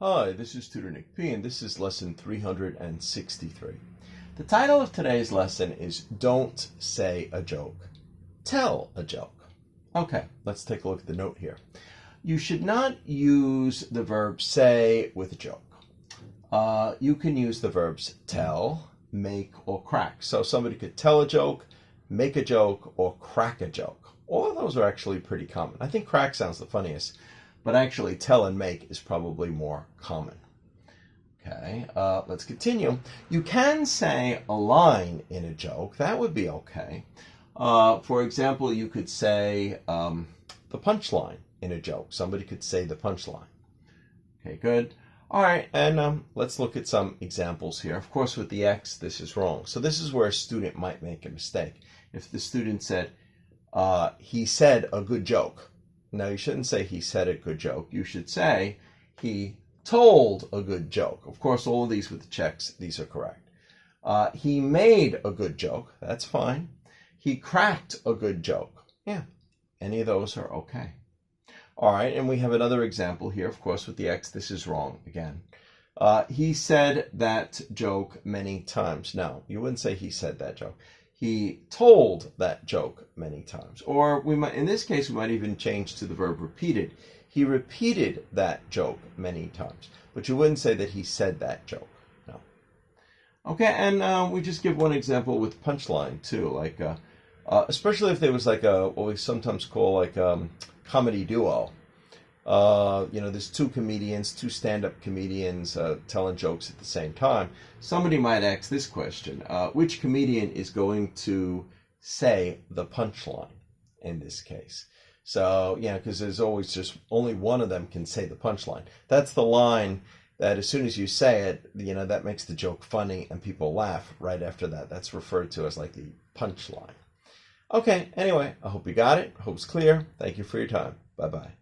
Hi, this is Tutor Nick P, and this is lesson 363. The title of today's lesson is Don't Say a Joke. Tell a joke. Okay, let's take a look at the note here. You should not use the verb say with a joke. You can use the verbs tell, make, or crack. So somebody could tell a joke, make a joke, or crack a joke. All of those are actually pretty common. I think crack sounds the funniest, but actually tell and make is probably more common. Okay, let's continue. You can say a line in a joke. That would be okay. For example, you could say the punchline in a joke. Somebody could say the punchline. Okay, good. All right, and let's look at some examples here. Of course, with the X, this is wrong. So this is where a student might make a mistake. If the student said, he said a good joke. Now, you shouldn't say he said a good joke. You should say he told a good joke. Of course, all of these with the checks, these are correct. He made a good joke. That's fine. He cracked a good joke. Yeah, any of those are okay. All right, and we have another example here. Of course, with the X, this is wrong again. He said that joke many times. No, you wouldn't say he said that joke. He told that joke many times. Or we might, in this case, we might even change to the verb repeated. He repeated that joke many times. But you wouldn't say that he said that joke. No. Okay, and we just give one example with punchline too, like especially if there was like what we sometimes call like comedy duo. There's two comedians, two stand-up comedians telling jokes at the same time. Somebody might ask this question: which comedian is going to say the punchline in this case? So, because there's always just only one of them can say the punchline. That's the line that as soon as you say it, that makes the joke funny and people laugh right after that. That's referred to as like the punchline. Okay, anyway, I hope you got it. I hope it's clear. Thank you for your time. Bye-bye.